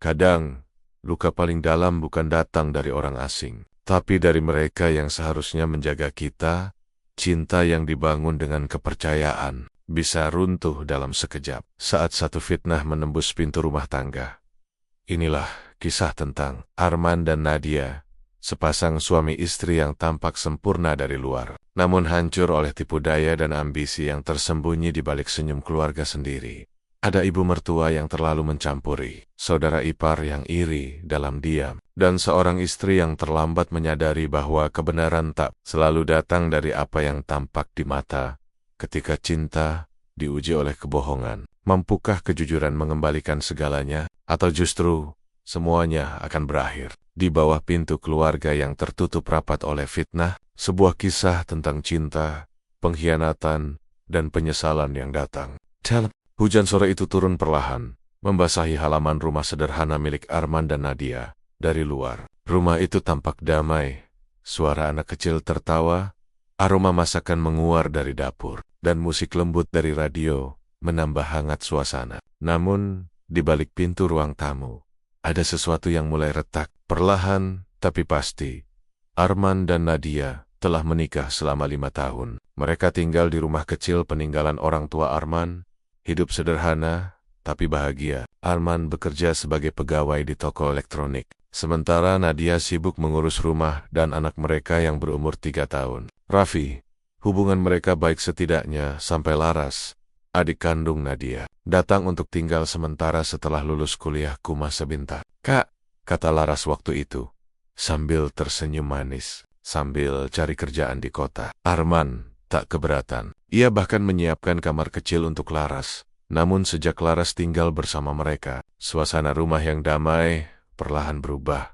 Kadang, luka paling dalam bukan datang dari orang asing, tapi dari mereka yang seharusnya menjaga kita. Cinta yang dibangun dengan kepercayaan bisa runtuh dalam sekejap saat satu fitnah menembus pintu rumah tangga. Inilah kisah tentang Arman dan Nadia, sepasang suami istri yang tampak sempurna dari luar, namun hancur oleh tipu daya dan ambisi yang tersembunyi di balik senyum keluarga sendiri. Ada ibu mertua yang terlalu mencampuri, saudara ipar yang iri dalam diam, dan seorang istri yang terlambat menyadari bahwa kebenaran tak selalu datang dari apa yang tampak di mata. Ketika cinta diuji oleh kebohongan, mampukah kejujuran mengembalikan segalanya, atau justru semuanya akan berakhir di bawah pintu keluarga yang tertutup rapat oleh fitnah? Sebuah kisah tentang cinta, pengkhianatan, dan penyesalan yang datang. Hujan sore itu turun perlahan, membasahi halaman rumah sederhana milik Arman dan Nadia. Dari luar, rumah itu tampak damai. Suara anak kecil tertawa, aroma masakan menguar dari dapur, dan musik lembut dari radio menambah hangat suasana. Namun, di balik pintu ruang tamu, ada sesuatu yang mulai retak. Perlahan, tapi pasti, Arman dan Nadia telah menikah selama 5 tahun. Mereka tinggal di rumah kecil peninggalan orang tua Arman. Hidup sederhana, tapi bahagia. Arman bekerja sebagai pegawai di toko elektronik, sementara Nadia sibuk mengurus rumah dan anak mereka yang berumur 3 tahun. Raffi, hubungan mereka baik setidaknya sampai Laras, adik kandung Nadia, datang untuk tinggal sementara setelah lulus kuliahku sebentar. "Kak," kata Laras waktu itu, sambil tersenyum manis, sambil cari kerjaan di kota. Arman tak keberatan. Ia bahkan menyiapkan kamar kecil untuk Laras. Namun sejak Laras tinggal bersama mereka, suasana rumah yang damai perlahan berubah.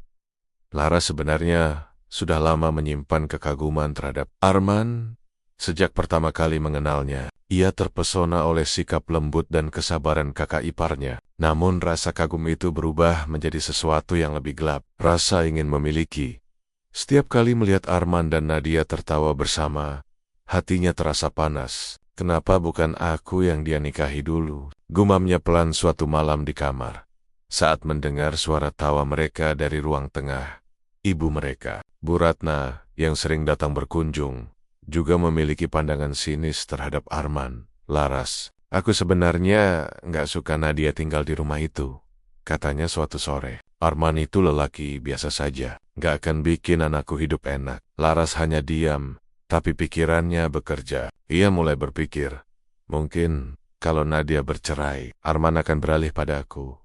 Laras sebenarnya sudah lama menyimpan kekaguman terhadap Arman. Sejak pertama kali mengenalnya, ia terpesona oleh sikap lembut dan kesabaran kakak iparnya. Namun rasa kagum itu berubah menjadi sesuatu yang lebih gelap, rasa ingin memiliki. Setiap kali melihat Arman dan Nadia tertawa bersama, hatinya terasa panas. "Kenapa bukan aku yang dia nikahi dulu?" gumamnya pelan suatu malam di kamar. Saat mendengar suara tawa mereka dari ruang tengah, ibu mereka, Bu Ratna, yang sering datang berkunjung, juga memiliki pandangan sinis terhadap Arman. "Laras, aku sebenarnya nggak suka Nadia tinggal di rumah itu," katanya suatu sore. "Arman itu lelaki biasa saja, nggak akan bikin anakku hidup enak." Laras hanya diam, tapi pikirannya bekerja. Ia mulai berpikir, mungkin kalau Nadia bercerai, Arman akan beralih pada aku.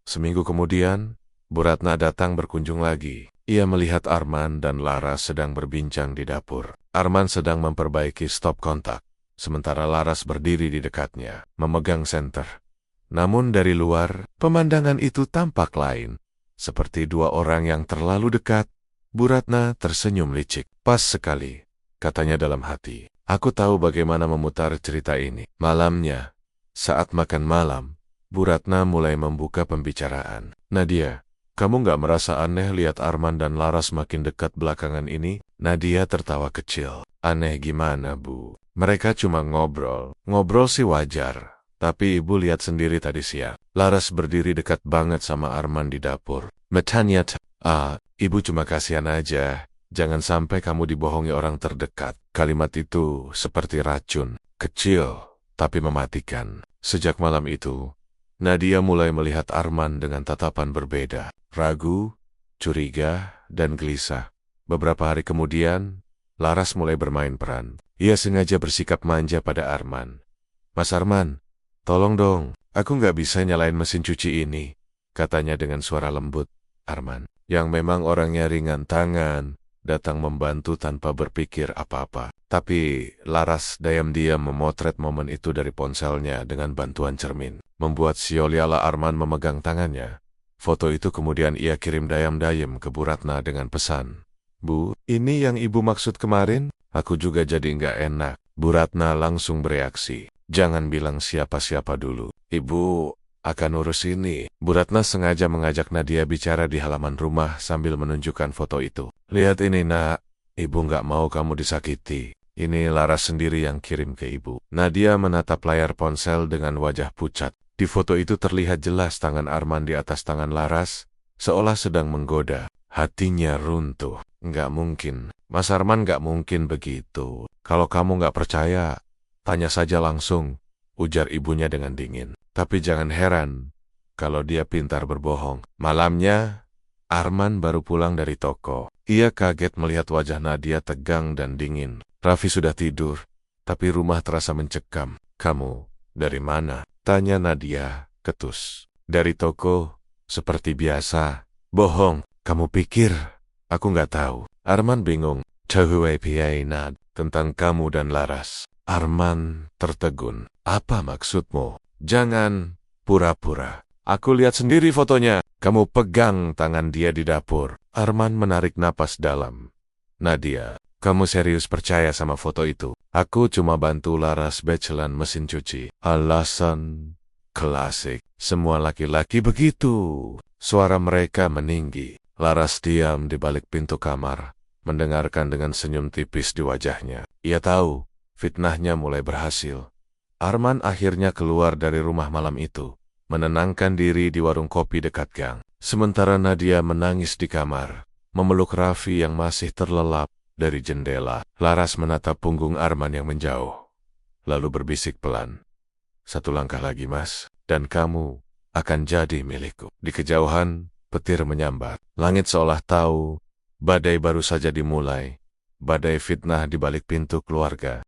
Seminggu kemudian, Bu Ratna datang berkunjung lagi. Ia melihat Arman dan Laras sedang berbincang di dapur. Arman sedang memperbaiki stop kontak, sementara Laras berdiri di dekatnya, memegang senter. Namun dari luar, pemandangan itu tampak lain. Seperti dua orang yang terlalu dekat. Bu Ratna tersenyum licik. "Pas sekali," katanya dalam hati. "Aku tahu bagaimana memutar cerita ini." Malamnya, saat makan malam, Bu Ratna mulai membuka pembicaraan. "Nadia, kamu nggak merasa aneh lihat Arman dan Laras makin dekat belakangan ini?" Nadia tertawa kecil. "Aneh gimana, Bu? Mereka cuma ngobrol. Ngobrol sih wajar. Tapi ibu lihat sendiri tadi siang. Laras berdiri dekat banget sama Arman di dapur. Matanya, ibu cuma kasihan aja. Jangan sampai kamu dibohongi orang terdekat." Kalimat itu seperti racun, kecil, tapi mematikan. Sejak malam itu, Nadia mulai melihat Arman dengan tatapan berbeda. Ragu, curiga, dan gelisah. Beberapa hari kemudian, Laras mulai bermain peran. Ia sengaja bersikap manja pada Arman. "Mas Arman, tolong dong, aku nggak bisa nyalain mesin cuci ini," katanya dengan suara lembut. Arman, yang memang orangnya ringan tangan, datang membantu tanpa berpikir apa-apa. Tapi Laras diam-diam memotret momen itu dari ponselnya dengan bantuan cermin. Membuat sioliala Arman memegang tangannya. Foto itu kemudian ia kirim dayam-dayam ke Bu Ratna dengan pesan, "Bu, ini yang ibu maksud kemarin?" Aku juga jadi nggak enak. Bu Ratna langsung bereaksi. "Jangan bilang siapa-siapa dulu. Ibu akan urus ini." Bu Ratna sengaja mengajak Nadia bicara di halaman rumah sambil menunjukkan foto itu. "Lihat ini, Nak. Ibu nggak mau kamu disakiti. Ini Laras sendiri yang kirim ke ibu." Nadia menatap layar ponsel dengan wajah pucat. Di foto itu terlihat jelas tangan Arman di atas tangan Laras, seolah sedang menggoda. Hatinya runtuh. Nggak mungkin. Mas Arman nggak mungkin begitu. Kalau kamu nggak percaya, tanya saja langsung, ujar ibunya dengan dingin. Tapi jangan heran kalau dia pintar berbohong. Malamnya, Arman baru pulang dari toko. Ia kaget melihat wajah Nadia tegang dan dingin. Raffi sudah tidur, tapi rumah terasa mencekam. Kamu dari mana? Tanya Nadia, ketus. Dari toko, seperti biasa. Bohong, kamu pikir aku nggak tahu? Arman bingung. Nad tentang kamu dan Laras. Arman tertegun. Apa maksudmu? Jangan pura-pura. Aku lihat sendiri fotonya. Kamu pegang tangan dia di dapur. Arman menarik napas dalam. Nadia, kamu serius percaya sama foto itu? Aku cuma bantu Laras becelan mesin cuci. Alasan klasik. Semua laki-laki begitu. Suara mereka meninggi. Laras diam di balik pintu kamar, mendengarkan dengan senyum tipis di wajahnya. Ia tahu fitnahnya mulai berhasil. Arman akhirnya keluar dari rumah malam itu, menenangkan diri di warung kopi dekat gang. Sementara Nadia menangis di kamar, memeluk Raffi yang masih terlelap dari jendela. Laras menatap punggung Arman yang menjauh, lalu berbisik pelan. 1 langkah lagi, Mas, dan kamu akan jadi milikku. Di kejauhan, petir menyambar. Langit seolah tahu, badai baru saja dimulai. Badai fitnah di balik pintu keluarga.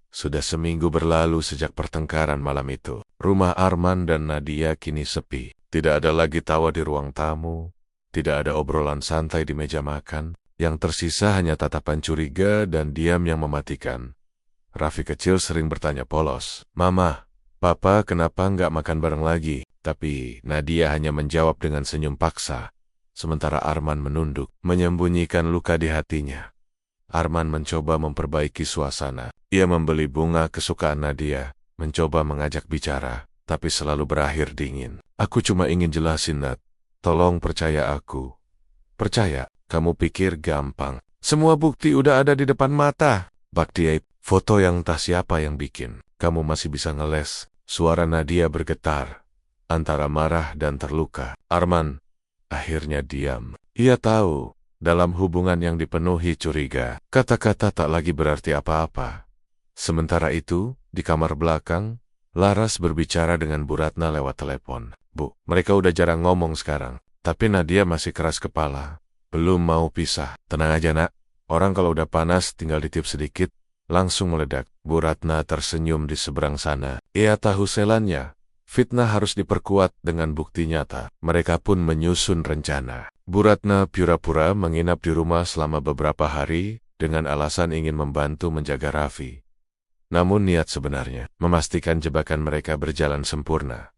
Sudah seminggu berlalu sejak pertengkaran malam itu. Rumah Arman dan Nadia kini sepi. Tidak ada lagi tawa di ruang tamu. Tidak ada obrolan santai di meja makan. Yang tersisa hanya tatapan curiga dan diam yang mematikan. Raffi kecil sering bertanya polos, Mama, Papa kenapa nggak makan bareng lagi? Tapi Nadia hanya menjawab dengan senyum paksa. Sementara Arman menunduk, menyembunyikan luka di hatinya. Arman mencoba memperbaiki suasana. Ia membeli bunga kesukaan Nadia, mencoba mengajak bicara, tapi selalu berakhir dingin. Aku cuma ingin jelasin, Nat. Tolong percaya aku. Percaya, kamu pikir gampang. Semua bukti udah ada di depan mata. Bakti, foto yang entah siapa yang bikin. Kamu masih bisa ngeles. Suara Nadia bergetar, antara marah dan terluka. Arman akhirnya diam. Ia tahu, dalam hubungan yang dipenuhi curiga, kata-kata tak lagi berarti apa-apa. Sementara itu, di kamar belakang, Laras berbicara dengan Bu Ratna lewat telepon. Bu, mereka udah jarang ngomong sekarang, tapi Nadia masih keras kepala. Belum mau pisah. Tenang aja, Nak. Orang kalau udah panas tinggal ditiup sedikit, langsung meledak. Bu Ratna tersenyum di seberang sana. Ia tahu selannya. Fitnah harus diperkuat dengan bukti nyata. Mereka pun menyusun rencana. Bu Ratna pura-pura menginap di rumah selama beberapa hari dengan alasan ingin membantu menjaga Raffi. Namun niat sebenarnya memastikan jebakan mereka berjalan sempurna.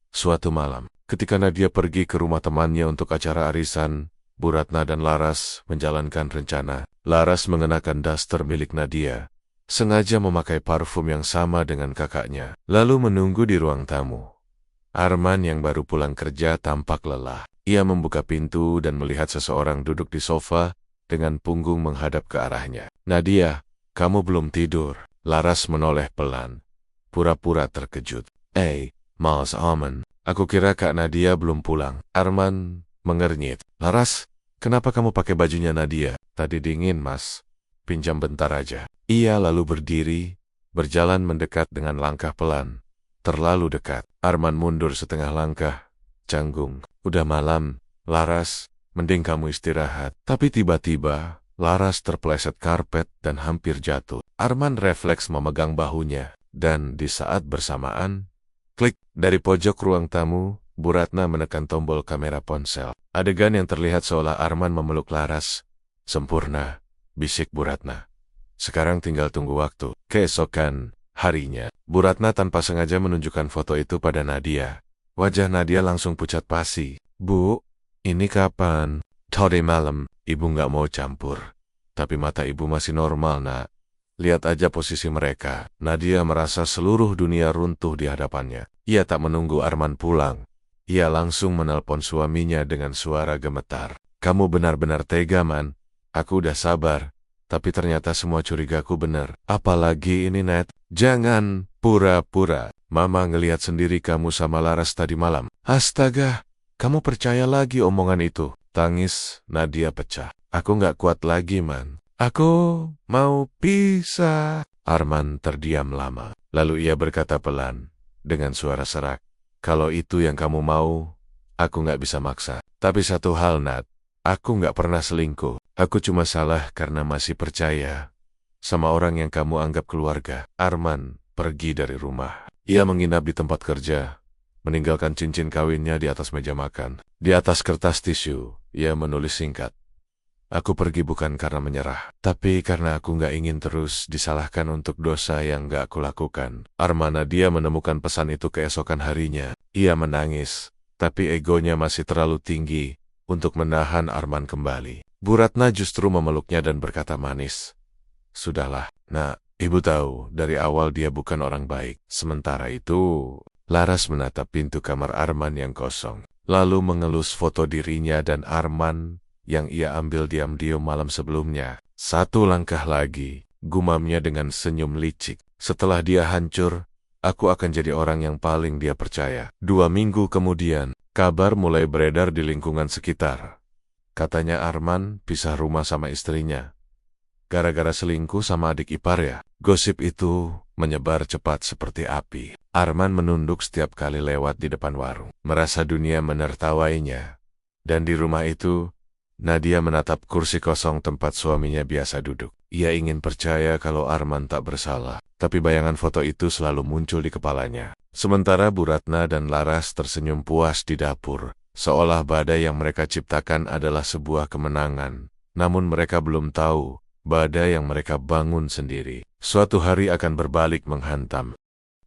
Suatu malam, ketika Nadia pergi ke rumah temannya untuk acara arisan, Bu Ratna dan Laras menjalankan rencana. Laras mengenakan daster milik Nadia, sengaja memakai parfum yang sama dengan kakaknya, lalu menunggu di ruang tamu. Arman yang baru pulang kerja tampak lelah. Ia membuka pintu dan melihat seseorang duduk di sofa dengan punggung menghadap ke arahnya. Nadia, kamu belum tidur? Laras menoleh pelan, pura-pura terkejut. Mas Arman, aku kira Kak Nadia belum pulang. Arman mengernyit. Laras, kenapa kamu pakai bajunya Nadia? Tadi dingin, Mas. Pinjam bentar aja. Ia lalu berdiri, berjalan mendekat dengan langkah pelan. Terlalu dekat. Arman mundur setengah langkah, canggung. Udah malam, Laras, mending kamu istirahat. Tapi tiba-tiba, Laras terpeleset karpet dan hampir jatuh. Arman refleks memegang bahunya, dan di saat bersamaan, klik, dari pojok ruang tamu, Bu Ratna menekan tombol kamera ponsel. Adegan yang terlihat seolah Arman memeluk Laras. Sempurna, bisik Bu Ratna. Sekarang tinggal tunggu waktu. Keesokan harinya, Bu Ratna tanpa sengaja menunjukkan foto itu pada Nadia. Wajah Nadia langsung pucat pasi. Bu, ini kapan? Tadi malam, ibu nggak mau campur. Tapi mata ibu masih normal, Nak. Lihat aja posisi mereka. Nadia merasa seluruh dunia runtuh di hadapannya. Ia tak menunggu Arman pulang. Ia langsung menelpon suaminya dengan suara gemetar. Kamu benar-benar tega, Man. Aku udah sabar. Tapi ternyata semua curigaku benar. Apalagi ini, Nat. Jangan pura-pura. Mama ngelihat sendiri kamu sama Laras tadi malam. Astaga, kamu percaya lagi omongan itu? Tangis Nadia pecah. Aku nggak kuat lagi, Man. Aku mau pisah. Arman terdiam lama. Lalu ia berkata pelan, dengan suara serak. Kalau itu yang kamu mau, aku nggak bisa maksa. Tapi satu hal, Nat. Aku nggak pernah selingkuh. Aku cuma salah karena masih percaya sama orang yang kamu anggap keluarga. Arman pergi dari rumah. Ia menginap di tempat kerja, meninggalkan cincin kawinnya di atas meja makan. Di atas kertas tisu, ia menulis singkat. Aku pergi bukan karena menyerah, tapi karena aku nggak ingin terus disalahkan untuk dosa yang nggak aku lakukan. Armana dia menemukan pesan itu keesokan harinya. Ia menangis, tapi egonya masih terlalu tinggi untuk menahan Arman kembali. Bu Ratna justru memeluknya dan berkata manis, "Sudahlah, Nak. Ibu tahu, dari awal dia bukan orang baik." Sementara itu, Laras menatap pintu kamar Arman yang kosong, lalu mengelus foto dirinya dan Arman yang ia ambil diam-diam malam sebelumnya. Satu langkah lagi, gumamnya dengan senyum licik. Setelah dia hancur, aku akan jadi orang yang paling dia percaya. 2 minggu kemudian, kabar mulai beredar di lingkungan sekitar. Katanya Arman pisah rumah sama istrinya. Gara-gara selingkuh sama adik ipar ya. Gosip itu menyebar cepat seperti api. Arman menunduk setiap kali lewat di depan warung, merasa dunia menertawainya. Dan di rumah itu, Nadia menatap kursi kosong tempat suaminya biasa duduk. Ia ingin percaya kalau Arman tak bersalah, tapi bayangan foto itu selalu muncul di kepalanya. Sementara Bu Ratna dan Laras tersenyum puas di dapur, seolah badai yang mereka ciptakan adalah sebuah kemenangan. Namun mereka belum tahu, badai yang mereka bangun sendiri suatu hari akan berbalik menghantam.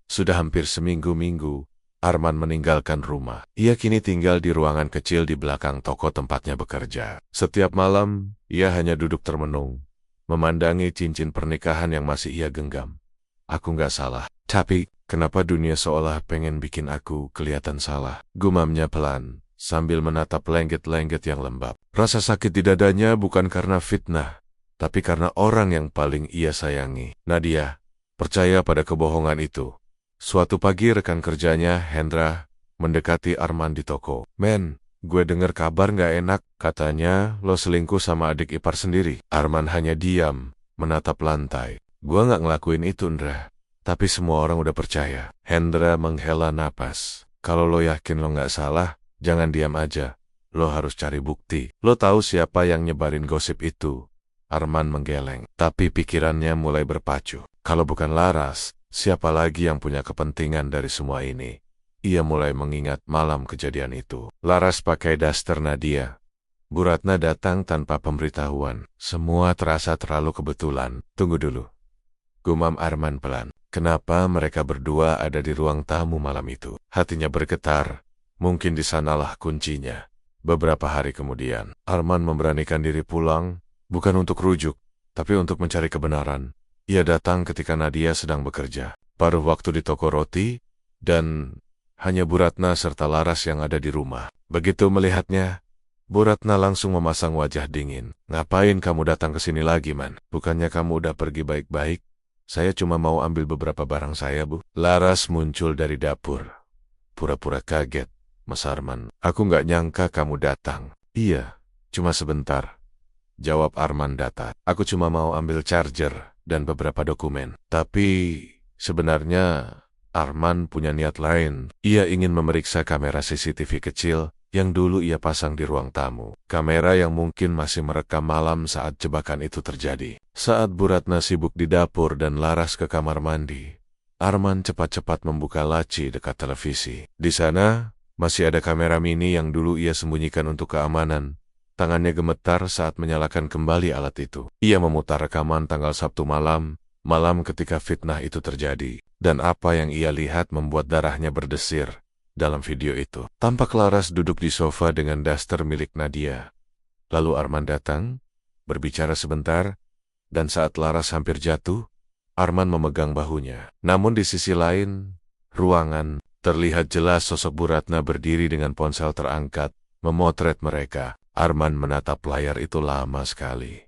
Sudah hampir seminggu-minggu, Arman meninggalkan rumah. Ia kini tinggal di ruangan kecil di belakang toko tempatnya bekerja. Setiap malam, ia hanya duduk termenung, memandangi cincin pernikahan yang masih ia genggam. Aku nggak salah, tapi kenapa dunia seolah pengen bikin aku kelihatan salah? Gumamnya pelan, sambil menatap lengket-lengket yang lembab. Rasa sakit di dadanya bukan karena fitnah, tapi karena orang yang paling ia sayangi. Nadia percaya pada kebohongan itu. Suatu pagi rekan kerjanya, Hendra, mendekati Arman di toko. "Men, gue dengar kabar nggak enak. Katanya lo selingkuh sama adik ipar sendiri." Arman hanya diam, menatap lantai. "Gue nggak ngelakuin itu, Ndra. Tapi semua orang udah percaya." Hendra menghela napas. "Kalau lo yakin lo nggak salah, jangan diam aja. Lo harus cari bukti. Lo tahu siapa yang nyebarin gosip itu?" Arman menggeleng, tapi pikirannya mulai berpacu. Kalau bukan Laras, siapa lagi yang punya kepentingan dari semua ini? Ia mulai mengingat malam kejadian itu. Laras pakai daster Nadia. Bu Ratna datang tanpa pemberitahuan. Semua terasa terlalu kebetulan. "Tunggu dulu," gumam Arman pelan. Kenapa mereka berdua ada di ruang tamu malam itu? Hatinya bergetar. Mungkin di sanalah kuncinya. Beberapa hari kemudian, Arman memberanikan diri pulang, bukan untuk rujuk, tapi untuk mencari kebenaran. Ia datang ketika Nadia sedang bekerja, paruh waktu di toko roti, dan hanya Bu Ratna serta Laras yang ada di rumah. Begitu melihatnya, Bu Ratna langsung memasang wajah dingin. "Ngapain kamu datang ke sini lagi, Man? Bukannya kamu udah pergi baik-baik? Saya cuma mau ambil beberapa barang saya, Bu." Laras muncul dari dapur. Pura-pura kaget, "Mas Arman, aku nggak nyangka kamu datang." "Iya, cuma sebentar," jawab Arman datar. "Aku cuma mau ambil charger dan beberapa dokumen." Tapi sebenarnya Arman punya niat lain. Ia ingin memeriksa kamera CCTV kecil yang dulu ia pasang di ruang tamu. Kamera yang mungkin masih merekam malam saat jebakan itu terjadi. Saat Bu Ratna sibuk di dapur dan Laras ke kamar mandi, Arman cepat-cepat membuka laci dekat televisi. Di sana masih ada kamera mini yang dulu ia sembunyikan untuk keamanan. Tangannya gemetar saat menyalakan kembali alat itu. Ia memutar rekaman tanggal Sabtu malam ketika fitnah itu terjadi. Dan apa yang ia lihat membuat darahnya berdesir dalam video itu. Tampak Laras duduk di sofa dengan daster milik Nadia. Lalu Arman datang, berbicara sebentar, dan saat Laras hampir jatuh, Arman memegang bahunya. Namun di sisi lain, ruangan, terlihat jelas sosok Bu Ratna berdiri dengan ponsel terangkat, memotret mereka. Arman menatap layar itu lama sekali.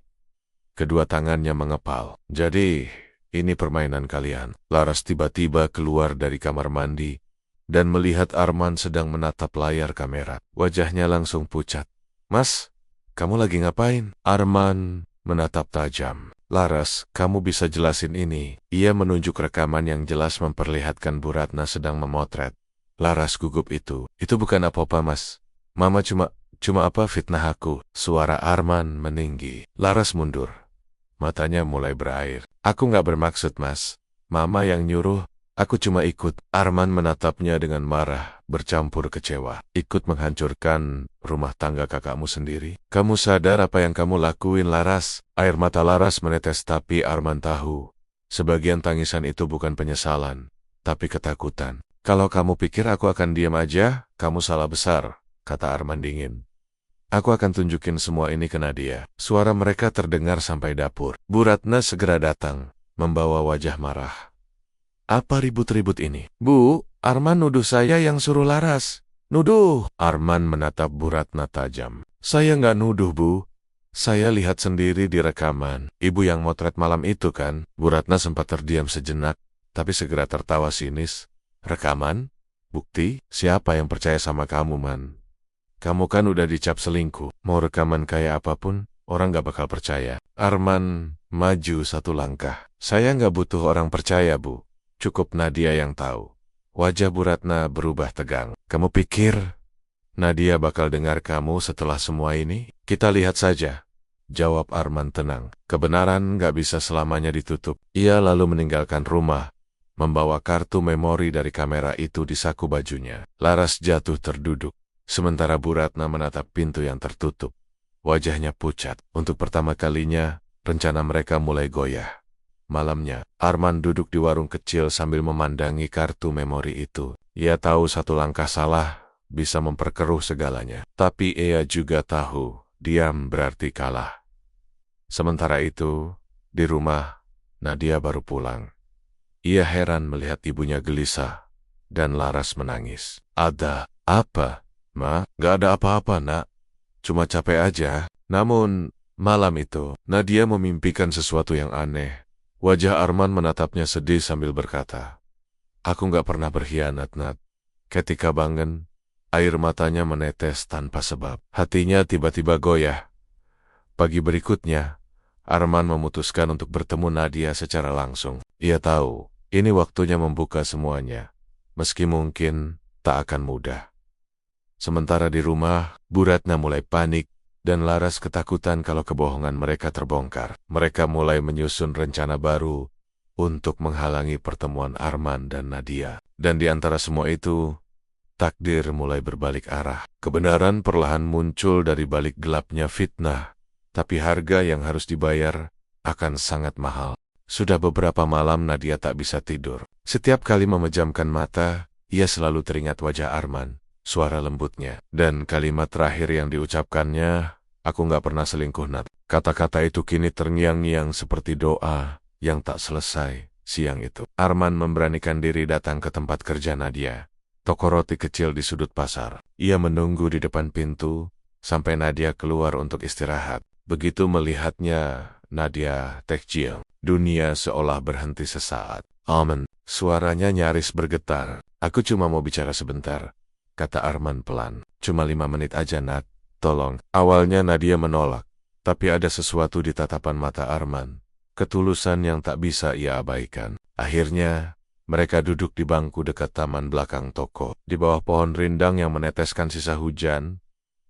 Kedua tangannya mengepal. "Jadi, ini permainan kalian. Laras tiba-tiba keluar dari kamar mandi dan melihat Arman sedang menatap layar kamera. Wajahnya langsung pucat. Mas, kamu lagi ngapain? Arman menatap tajam. Laras, kamu bisa jelasin ini. Ia menunjuk rekaman yang jelas memperlihatkan Bu Ratna sedang memotret. Laras gugup itu. Itu bukan apa-apa, Mas. Mama cuma fitnah aku. Suara Arman meninggi. Laras mundur. Matanya mulai berair. Aku nggak bermaksud, Mas. Mama yang nyuruh. Aku cuma ikut. Arman menatapnya dengan marah, bercampur kecewa. Ikut menghancurkan rumah tangga kakakmu sendiri. Kamu sadar apa yang kamu lakuin, Laras? Air mata Laras menetes, tapi Arman tahu. Sebagian tangisan itu bukan penyesalan, tapi ketakutan. Kalau kamu pikir aku akan diam aja, kamu salah besar, kata Arman dingin. Aku akan tunjukin semua ini ke Nadia. Suara mereka terdengar sampai dapur. Bu Ratna segera datang, membawa wajah marah. Apa ribut-ribut ini? Bu, Arman nuduh saya yang suruh Laras. Nuduh? Arman menatap Bu Ratna tajam. Saya nggak nuduh, Bu. Saya lihat sendiri di rekaman. Ibu yang motret malam itu kan? Bu Ratna sempat terdiam sejenak, tapi segera tertawa sinis. Rekaman? Bukti? Siapa yang percaya sama kamu, Man? Kamu kan udah dicap selingkuh. Mau rekaman kayak apapun, orang gak bakal percaya. Arman maju satu langkah. Saya nggak butuh orang percaya, Bu. Cukup Nadia yang tahu. Wajah Bu Ratna berubah tegang. Kamu pikir Nadia bakal dengar kamu setelah semua ini? Kita lihat saja. Jawab Arman tenang. Kebenaran gak bisa selamanya ditutup. Ia lalu meninggalkan rumah, membawa kartu memori dari kamera itu di saku bajunya. Laras jatuh terduduk, sementara Bu Ratna menatap pintu yang tertutup. Wajahnya pucat. Untuk pertama kalinya, rencana mereka mulai goyah. Malamnya, Arman duduk di warung kecil sambil memandangi kartu memori itu. Ia tahu satu langkah salah bisa memperkeruh segalanya. Tapi ia juga tahu, diam berarti kalah. Sementara itu, di rumah, Nadia baru pulang. Ia heran melihat ibunya gelisah, dan Laras menangis. Ada apa, Ma? Gak ada apa-apa, Nak. Cuma capek aja. Namun, malam itu, Nadia memimpikan sesuatu yang aneh. Wajah Arman menatapnya sedih sambil berkata, Aku gak pernah berkhianat, Nat. Ketika bangun, air matanya menetes tanpa sebab. Hatinya tiba-tiba goyah. Pagi berikutnya, Arman memutuskan untuk bertemu Nadia secara langsung. Ia tahu, ini waktunya membuka semuanya, meski mungkin tak akan mudah. Sementara di rumah, Bu Ratna mulai panik, dan Laras ketakutan kalau kebohongan mereka terbongkar. Mereka mulai menyusun rencana baru untuk menghalangi pertemuan Arman dan Nadia. Dan di antara semua itu, takdir mulai berbalik arah. Kebenaran perlahan muncul dari balik gelapnya fitnah, tapi harga yang harus dibayar akan sangat mahal. Sudah beberapa malam Nadia tak bisa tidur. Setiap kali memejamkan mata, ia selalu teringat wajah Arman, suara lembutnya, dan kalimat terakhir yang diucapkannya, aku gak pernah selingkuh, Nat. Kata-kata itu kini terngiang-ngiang seperti doa yang tak selesai. Siang itu, Arman memberanikan diri datang ke tempat kerja Nadia, toko roti kecil di sudut pasar. Ia menunggu di depan pintu sampai Nadia keluar untuk istirahat. Begitu melihatnya, Nadia tekjil. Dunia seolah berhenti sesaat. Amen. Suaranya nyaris bergetar. Aku cuma mau bicara sebentar, kata Arman pelan. Cuma 5 menit aja, Nat. Tolong. Awalnya Nadia menolak, tapi ada sesuatu di tatapan mata Arman. Ketulusan yang tak bisa ia abaikan. Akhirnya, mereka duduk di bangku dekat taman belakang toko. Di bawah pohon rindang yang meneteskan sisa hujan,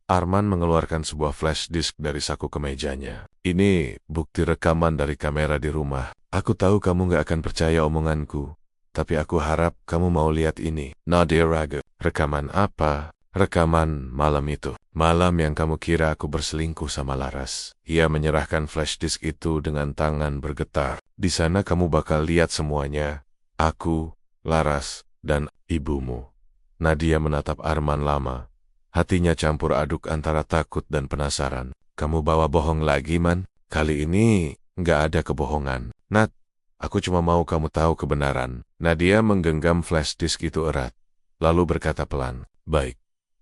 Arman mengeluarkan sebuah flash disk dari saku kemejanya. Ini bukti rekaman dari kamera di rumah. Aku tahu kamu gak akan percaya omonganku, tapi aku harap kamu mau lihat ini. Nadia ragu. Rekaman apa? Rekaman malam itu. Malam yang kamu kira aku berselingkuh sama Laras. Ia menyerahkan flash disk itu dengan tangan bergetar. Di sana kamu bakal lihat semuanya. Aku, Laras, dan ibumu. Nadia menatap Arman lama. Hatinya campur aduk antara takut dan penasaran. Kamu bawa bohong lagi, Man? Kali ini nggak ada kebohongan. Nat, aku cuma mau kamu tahu kebenaran. Nadia menggenggam flash disk itu erat, lalu berkata pelan, baik,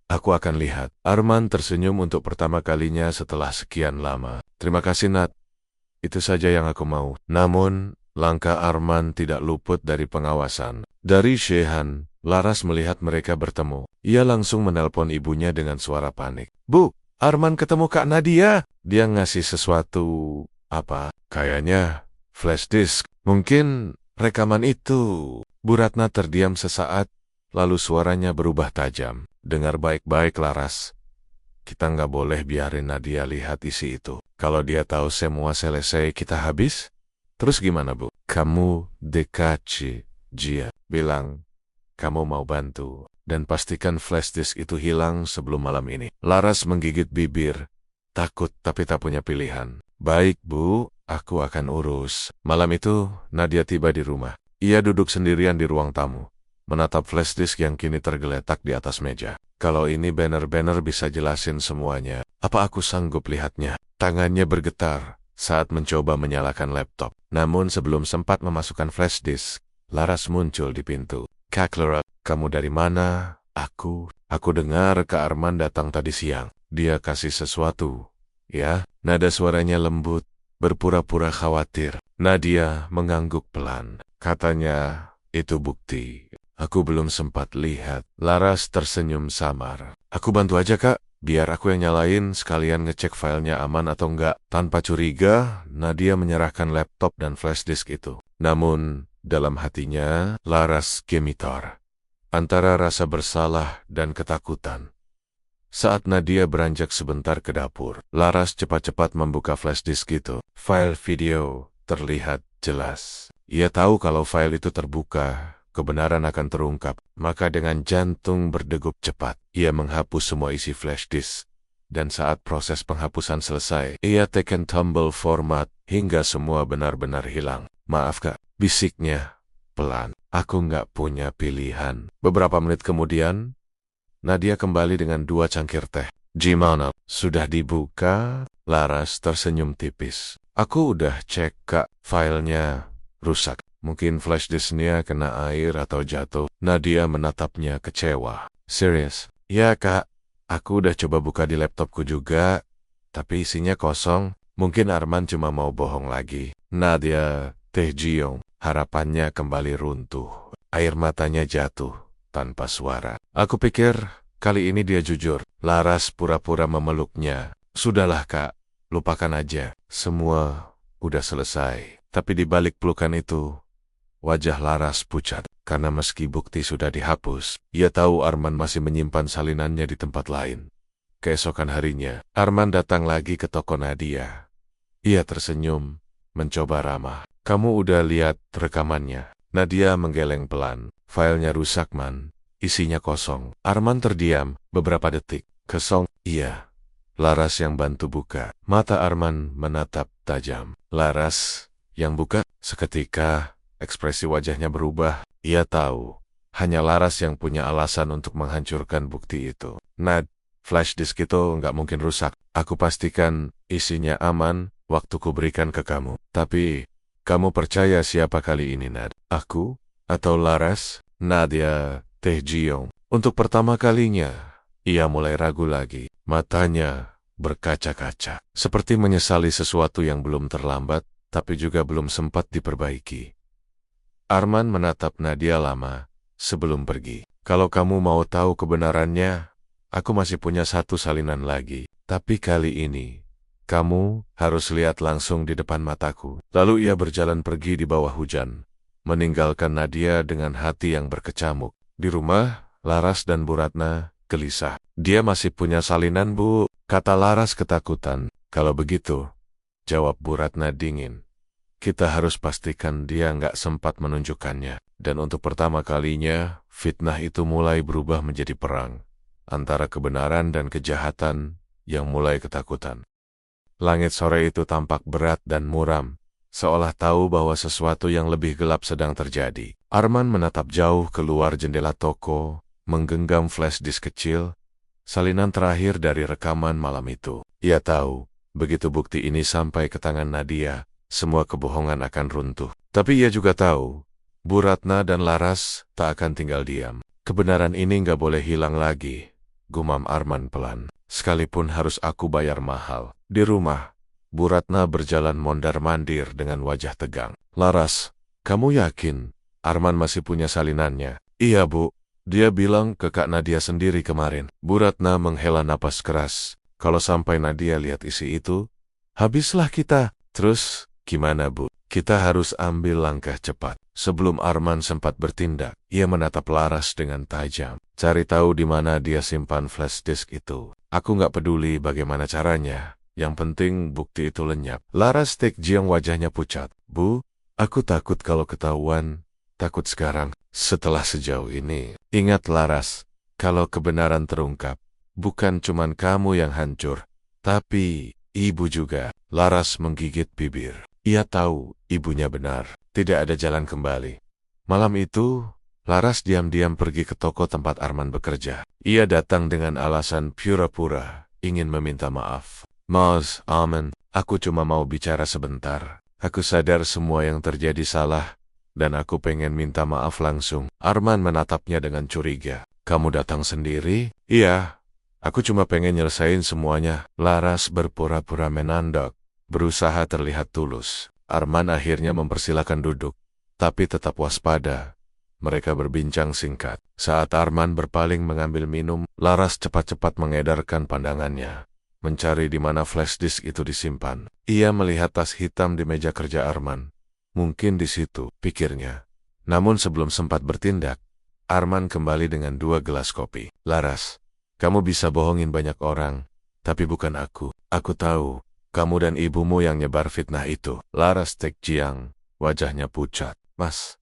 aku akan lihat. Arman tersenyum untuk pertama kalinya setelah sekian lama. Terima kasih, Nat. Itu saja yang aku mau. Namun, Langkah Arman tidak luput dari pengawasan. Dari Shehan, Laras melihat mereka bertemu. Ia langsung menelpon ibunya dengan suara panik. Bu, Arman ketemu Kak Nadia. Dia ngasih sesuatu. Apa? Kayaknya flash disk. Mungkin rekaman itu. Bu Ratna terdiam sesaat, lalu suaranya berubah tajam. Dengar baik-baik Laras. Kita nggak boleh biarin Nadia lihat isi itu. Kalau dia tahu semua selesai kita habis. Terus gimana, Bu? Kamu dekaci Jia. Bilang, kamu mau bantu. Dan pastikan flash disk itu hilang sebelum malam ini. Laras menggigit bibir. Takut tapi tak punya pilihan. Baik, Bu. Aku akan urus. Malam itu, Nadia tiba di rumah. Ia duduk sendirian di ruang tamu. Menatap flash disk yang kini tergeletak di atas meja. Kalau ini banner-banner bisa jelasin semuanya. Apa aku sanggup lihatnya? Tangannya bergetar saat mencoba menyalakan laptop. Namun sebelum sempat memasukkan flash disk, Laras muncul di pintu. Kak Clara, kamu dari mana? Aku dengar Kak Arman datang tadi siang. Dia kasih sesuatu. Ya, nada suaranya lembut, berpura-pura khawatir. Nadia mengangguk pelan. Katanya, itu bukti. Aku belum sempat lihat. Laras tersenyum samar. Aku bantu aja, Kak. Biar aku yang nyalain sekalian ngecek filenya aman atau enggak. Tanpa curiga, Nadia menyerahkan laptop dan flash disk itu. Namun, dalam hatinya, Laras gemitar. Antara rasa bersalah dan ketakutan. Saat Nadia beranjak sebentar ke dapur, Laras cepat-cepat membuka flash disk itu. File video terlihat jelas. Ia tahu kalau file itu terbuka, kebenaran akan terungkap. Maka dengan jantung berdegup cepat, ia menghapus semua isi flash disk. Dan saat proses penghapusan selesai, ia tekan tombol format hingga semua benar-benar hilang. Maaf Kak, bisiknya pelan. Aku nggak punya pilihan. Beberapa menit kemudian, Nadia kembali dengan 2 cangkir teh. Gimana? Sudah dibuka? Laras tersenyum tipis. Aku udah cek Kak, filenya rusak. Mungkin flash disknya kena air atau jatuh. Nadia menatapnya kecewa. Serius? Ya Kak, aku udah coba buka di laptopku juga, tapi isinya kosong. Mungkin Arman cuma mau bohong lagi. Nadia Taejiong, harapannya kembali runtuh. Air matanya jatuh tanpa suara. Aku pikir kali ini dia jujur. Laras pura-pura memeluknya. Sudahlah Kak, lupakan aja. Semua udah selesai. Tapi di balik pelukan itu, wajah Laras pucat. Karena meski bukti sudah dihapus, ia tahu Arman masih menyimpan salinannya di tempat lain. Keesokan harinya, Arman datang lagi ke toko Nadia. Ia tersenyum, mencoba ramah. Kamu udah lihat rekamannya? Nadia menggeleng pelan. Filenya rusak, Man. Isinya kosong. Arman terdiam beberapa detik. Kosong? Iya. Laras yang bantu buka. Mata Arman menatap tajam. Laras yang buka? Seketika, ekspresi wajahnya berubah. Ia tahu, hanya Laras yang punya alasan untuk menghancurkan bukti itu. Nad, flash disk itu nggak mungkin rusak. Aku pastikan isinya aman waktu ku berikan ke kamu. Tapi, kamu percaya siapa kali ini, Nad? Aku? Atau Laras? Nadia Taejiong. Untuk pertama kalinya, ia mulai ragu lagi. Matanya berkaca-kaca. Seperti menyesali sesuatu yang belum terlambat, tapi juga belum sempat diperbaiki. Arman menatap Nadia lama sebelum pergi. Kalau kamu mau tahu kebenarannya, aku masih punya 1 salinan lagi. Tapi kali ini, kamu harus lihat langsung di depan mataku. Lalu ia berjalan pergi di bawah hujan, meninggalkan Nadia dengan hati yang berkecamuk. Di rumah, Laras dan Bu Ratna gelisah. Dia masih punya salinan, Bu, kata Laras ketakutan. Kalau begitu, jawab Bu Ratna dingin. Kita harus pastikan dia nggak sempat menunjukkannya. Dan untuk pertama kalinya, fitnah itu mulai berubah menjadi perang. Antara kebenaran dan kejahatan yang mulai ketakutan. Langit sore itu tampak berat dan muram, seolah tahu bahwa sesuatu yang lebih gelap sedang terjadi. Arman menatap jauh keluar jendela toko, menggenggam flash disk kecil, salinan terakhir dari rekaman malam itu. Ia tahu, begitu bukti ini sampai ke tangan Nadia, semua kebohongan akan runtuh. Tapi ia juga tahu, Bu Ratna dan Laras tak akan tinggal diam. Kebenaran ini nggak boleh hilang lagi, gumam Arman pelan. Sekalipun harus aku bayar mahal. Di rumah, Bu Ratna berjalan mondar-mandir dengan wajah tegang. Laras, kamu yakin Arman masih punya salinannya? Iya, Bu. Dia bilang ke Kak Nadia sendiri kemarin. Bu Ratna menghela napas keras. Kalau sampai Nadia lihat isi itu, habislah kita. Terus, gimana, Bu? Kita harus ambil langkah cepat. Sebelum Arman sempat bertindak, ia menatap Laras dengan tajam. Cari tahu di mana dia simpan flash disk itu. Aku nggak peduli bagaimana caranya. Yang penting bukti itu lenyap. Laras Taekjiang wajahnya pucat. Bu, aku takut kalau ketahuan. Takut sekarang, setelah sejauh ini. Ingat Laras, kalau kebenaran terungkap, bukan cuman kamu yang hancur, tapi ibu juga. Laras menggigit bibir. Ia tahu ibunya benar, tidak ada jalan kembali. Malam itu, Laras diam-diam pergi ke toko tempat Arman bekerja. Ia datang dengan alasan pura-pura ingin meminta maaf. Mas, Arman, aku cuma mau bicara sebentar. Aku sadar semua yang terjadi salah, dan aku pengen minta maaf langsung. Arman menatapnya dengan curiga. Kamu datang sendiri? Iya, aku cuma pengen nyelesain semuanya. Laras berpura-pura menandok, berusaha terlihat tulus. Arman akhirnya mempersilakan duduk, tapi tetap waspada. Mereka berbincang singkat. Saat Arman berpaling mengambil minum, Laras cepat-cepat mengedarkan pandangannya, mencari di mana flash disk itu disimpan. Ia melihat tas hitam di meja kerja Arman. Mungkin di situ, pikirnya. Namun sebelum sempat bertindak, Arman kembali dengan 2 gelas kopi. Laras, kamu bisa bohongin banyak orang, tapi bukan aku. Aku tahu, kamu dan ibumu yang nyebar fitnah itu. Laras Taekjiang, wajahnya pucat. Mas,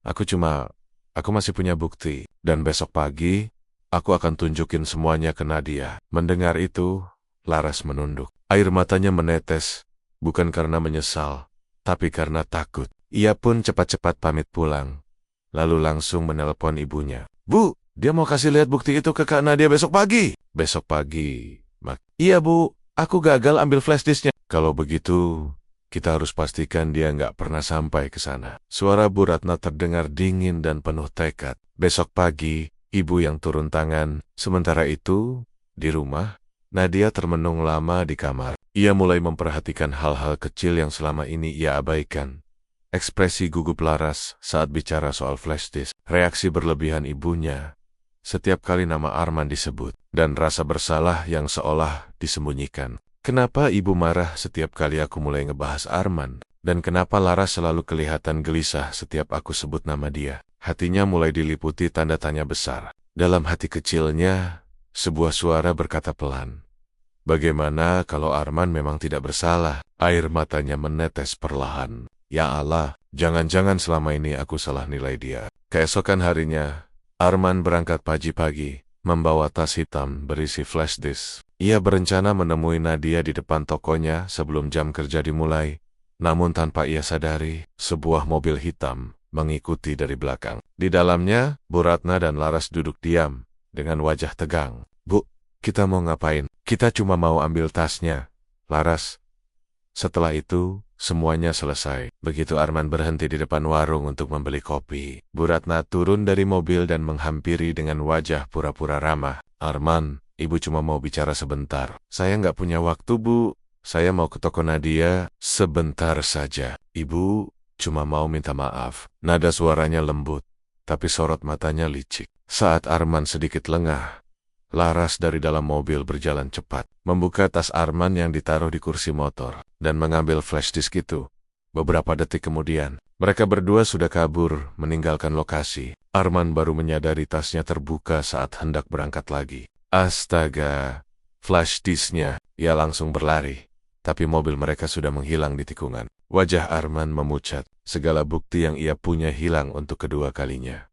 aku masih punya bukti. Dan besok pagi, aku akan tunjukin semuanya ke Nadia. Mendengar itu, Laras menunduk. Air matanya menetes, bukan karena menyesal, tapi karena takut. Ia pun cepat-cepat pamit pulang, lalu langsung menelpon ibunya. Bu, dia mau kasih lihat bukti itu ke Kak Nadia besok pagi. Besok pagi, Mak. Iya, Bu, aku gagal ambil flash disknya. Kalau begitu, kita harus pastikan dia nggak pernah sampai ke sana. Suara Bu Ratna terdengar dingin dan penuh tekad. Besok pagi, ibu yang turun tangan. Sementara itu, di rumah, Nadia termenung lama di kamar. Ia mulai memperhatikan hal-hal kecil yang selama ini ia abaikan. Ekspresi gugup Laras saat bicara soal flash disk, reaksi berlebihan ibunya setiap kali nama Arman disebut, dan rasa bersalah yang seolah disembunyikan. Kenapa ibu marah setiap kali aku mulai ngebahas Arman? Dan kenapa Laras selalu kelihatan gelisah setiap aku sebut nama dia? Hatinya mulai diliputi tanda tanya besar. Dalam hati kecilnya, sebuah suara berkata pelan. Bagaimana kalau Arman memang tidak bersalah? Air matanya menetes perlahan. Ya Allah, jangan-jangan selama ini aku salah nilai dia. Keesokan harinya, Arman berangkat pagi-pagi, membawa tas hitam berisi flash disk. Ia berencana menemui Nadia di depan tokonya sebelum jam kerja dimulai. Namun tanpa ia sadari, sebuah mobil hitam mengikuti dari belakang. Di dalamnya, Bu Ratna dan Laras duduk diam, dengan wajah tegang. Bu, kita mau ngapain? Kita cuma mau ambil tasnya, Laras. Setelah itu, semuanya selesai. Begitu Arman berhenti di depan warung untuk membeli kopi, Bu Ratna turun dari mobil dan menghampiri dengan wajah pura-pura ramah. Arman, ibu cuma mau bicara sebentar. Saya nggak punya waktu, Bu. Saya mau ke toko Nadia. Sebentar saja. Ibu cuma mau minta maaf. Nada suaranya lembut, tapi sorot matanya licik. Saat Arman sedikit lengah, Laras dari dalam mobil berjalan cepat, membuka tas Arman yang ditaruh di kursi motor, dan mengambil flash disk itu. Beberapa detik kemudian, mereka berdua sudah kabur, meninggalkan lokasi. Arman baru menyadari tasnya terbuka saat hendak berangkat lagi. Astaga, flash disknya. Ia langsung berlari, tapi mobil mereka sudah menghilang di tikungan. Wajah Arman memucat, segala bukti yang ia punya hilang untuk kedua kalinya.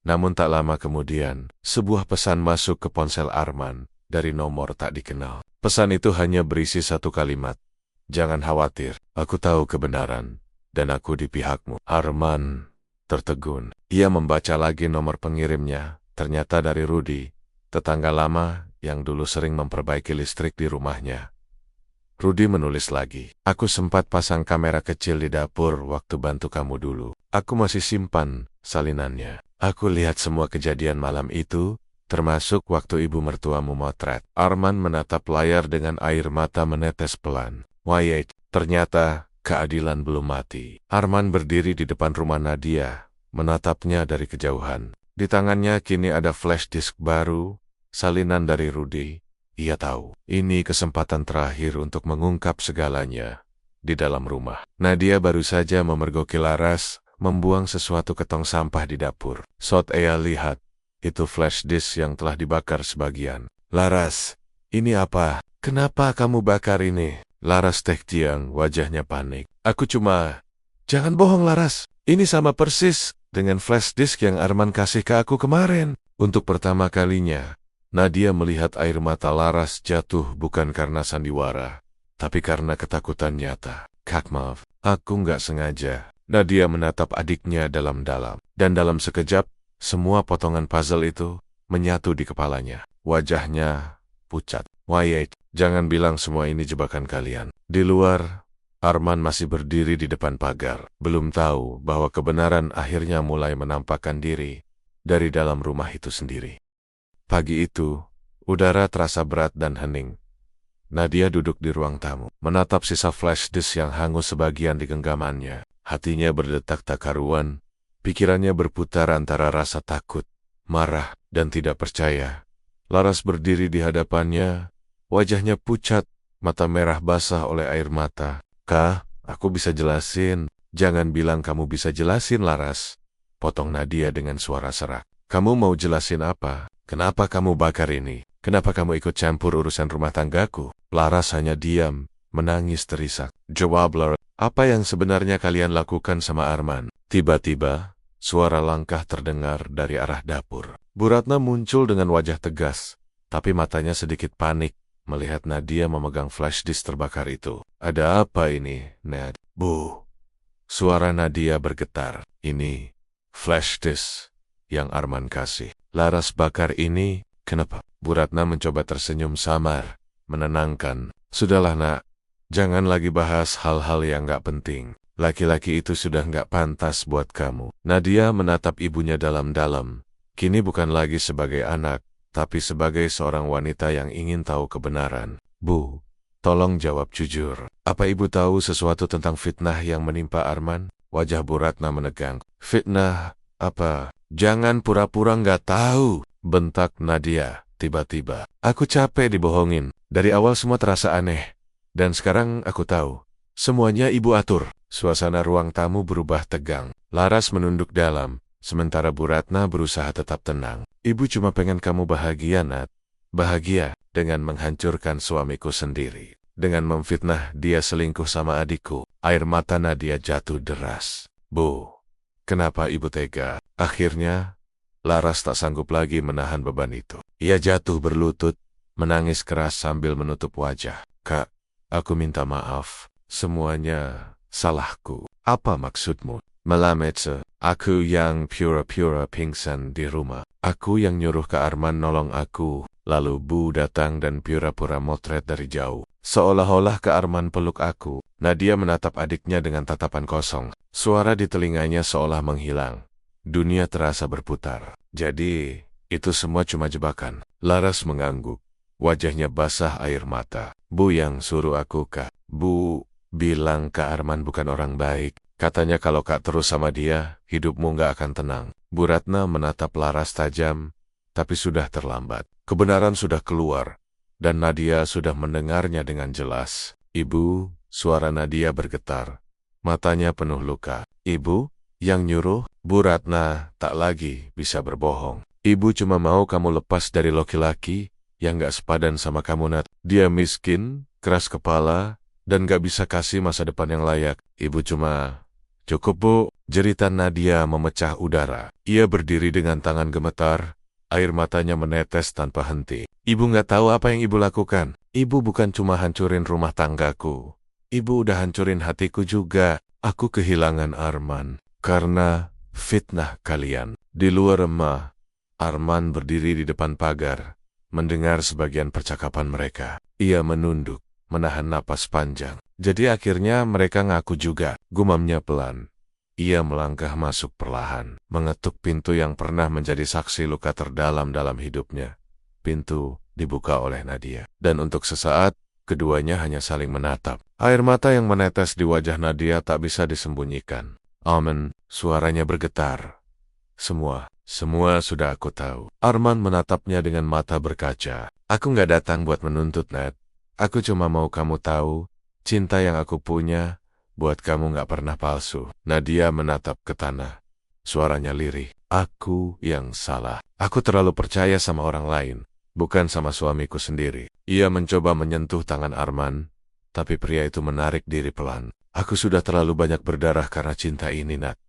Namun tak lama kemudian, sebuah pesan masuk ke ponsel Arman dari nomor tak dikenal. Pesan itu hanya berisi satu kalimat. Jangan khawatir, aku tahu kebenaran, dan aku di pihakmu. Arman tertegun. Ia membaca lagi nomor pengirimnya, ternyata dari Rudy, tetangga lama yang dulu sering memperbaiki listrik di rumahnya. Rudy menulis lagi. Aku sempat pasang kamera kecil di dapur waktu bantu kamu dulu. Aku masih simpan salinannya. Aku lihat semua kejadian malam itu, termasuk waktu ibu mertuamu motret. Arman menatap layar dengan air mata menetes pelan. Wait, ternyata keadilan belum mati. Arman berdiri di depan rumah Nadia, menatapnya dari kejauhan. Di tangannya kini ada flash disk baru, salinan dari Rudy. Ia tahu, ini kesempatan terakhir untuk mengungkap segalanya di dalam rumah. Nadia baru saja memergoki Laras, membuang sesuatu ke tong sampah di dapur. Saat ia lihat, itu flash disk yang telah dibakar sebagian. Laras, ini apa? Kenapa kamu bakar ini? Laras Tekjiang, wajahnya panik. Aku cuma... Jangan bohong Laras, ini sama persis dengan flash disk yang Arman kasih ke aku kemarin. Untuk pertama kalinya, Nadia melihat air mata Laras jatuh bukan karena sandiwara, tapi karena ketakutan nyata. Kak maaf, aku nggak sengaja. Nadia menatap adiknya dalam-dalam, dan dalam sekejap, semua potongan puzzle itu menyatu di kepalanya. Wajahnya pucat. Wait, jangan bilang semua ini jebakan kalian. Di luar, Arman masih berdiri di depan pagar, belum tahu bahwa kebenaran akhirnya mulai menampakkan diri dari dalam rumah itu sendiri. Pagi itu, udara terasa berat dan hening. Nadia duduk di ruang tamu, menatap sisa flash disk yang hangus sebagian di genggamannya. Hatinya berdetak tak karuan, pikirannya berputar antara rasa takut, marah, dan tidak percaya. Laras berdiri di hadapannya, wajahnya pucat, mata merah basah oleh air mata. Kak, aku bisa jelasin. Jangan bilang kamu bisa jelasin, Laras. Potong Nadia dengan suara serak. Kamu mau jelasin apa? Kenapa kamu bakar ini? Kenapa kamu ikut campur urusan rumah tanggaku? Laras hanya diam, menangis terisak. Jawablah, apa yang sebenarnya kalian lakukan sama Arman? Tiba-tiba, suara langkah terdengar dari arah dapur. Bu Ratna muncul dengan wajah tegas, tapi matanya sedikit panik melihat Nadia memegang flash disk terbakar itu. Ada apa ini, Nad? Bu. Suara Nadia bergetar. Ini flash disk yang Arman kasih. Laras bakar ini, kenapa? Bu Ratna mencoba tersenyum samar, menenangkan. Sudahlah nak, jangan lagi bahas hal-hal yang gak penting. Laki-laki itu sudah gak pantas buat kamu. Nadia menatap ibunya dalam-dalam. Kini bukan lagi sebagai anak, tapi sebagai seorang wanita yang ingin tahu kebenaran. Bu, tolong jawab jujur. Apa ibu tahu sesuatu tentang fitnah yang menimpa Arman? Wajah Bu Ratna menegang. Fitnah? Apa? Jangan pura-pura nggak tahu, bentak Nadia tiba-tiba. Aku capek dibohongin. Dari awal semua terasa aneh. Dan sekarang aku tahu. Semuanya ibu atur. Suasana ruang tamu berubah tegang. Laras menunduk dalam. Sementara Bu Ratna berusaha tetap tenang. Ibu cuma pengen kamu bahagia, Nat. Bahagia dengan menghancurkan suamiku sendiri. Dengan memfitnah dia selingkuh sama adikku. Air mata Nadia jatuh deras. Bu, kenapa ibu tega? Akhirnya, Laras tak sanggup lagi menahan beban itu. Ia jatuh berlutut, menangis keras sambil menutup wajah. Kak, aku minta maaf. Semuanya salahku. Apa maksudmu? Melametse, aku yang pura-pura pingsan di rumah. Aku yang nyuruh Kak Arman nolong aku. Lalu Bu datang dan pura-pura motret dari jauh. Seolah-olah Kak Arman peluk aku. Nadia menatap adiknya dengan tatapan kosong. Suara di telinganya seolah menghilang. Dunia terasa berputar. Jadi, itu semua cuma jebakan. Laras mengangguk. Wajahnya basah air mata. Bu yang suruh aku, Kak. Bu bilang Kak Arman bukan orang baik. Katanya kalau Kak terus sama dia, hidupmu nggak akan tenang. Bu Ratna menatap Laras tajam, tapi sudah terlambat. Kebenaran sudah keluar, dan Nadia sudah mendengarnya dengan jelas. Ibu, suara Nadia bergetar. Matanya penuh luka. Ibu, yang nyuruh? Bu Ratna tak lagi bisa berbohong. Ibu cuma mau kamu lepas dari laki-laki yang gak sepadan sama kamu, Nat. Dia miskin, keras kepala, dan gak bisa kasih masa depan yang layak. Ibu cuma... Cukup, Bu. Jeritan Nadia memecah udara. Ia berdiri dengan tangan gemetar, air matanya menetes tanpa henti. Ibu gak tahu apa yang ibu lakukan. Ibu bukan cuma hancurin rumah tanggaku. Ibu udah hancurin hatiku juga. Aku kehilangan Arman karena fitnah kalian. Di luar rumah, Arman berdiri di depan pagar, mendengar sebagian percakapan mereka. Ia menunduk, menahan napas panjang. Jadi akhirnya mereka ngaku juga, gumamnya pelan. Ia melangkah masuk perlahan, mengetuk pintu yang pernah menjadi saksi luka terdalam dalam hidupnya. Pintu dibuka oleh Nadia. Dan untuk sesaat, keduanya hanya saling menatap. Air mata yang menetes di wajah Nadia tak bisa disembunyikan. Amen, suaranya bergetar. Semua sudah aku tahu. Arman menatapnya dengan mata berkaca. Aku nggak datang buat menuntut, Nat. Aku cuma mau kamu tahu, cinta yang aku punya, buat kamu nggak pernah palsu. Nadia menatap ke tanah. Suaranya lirih. Aku yang salah. Aku terlalu percaya sama orang lain, bukan sama suamiku sendiri. Ia mencoba menyentuh tangan Arman, tapi pria itu menarik diri pelan. Aku sudah terlalu banyak berdarah karena cinta ini, Nat.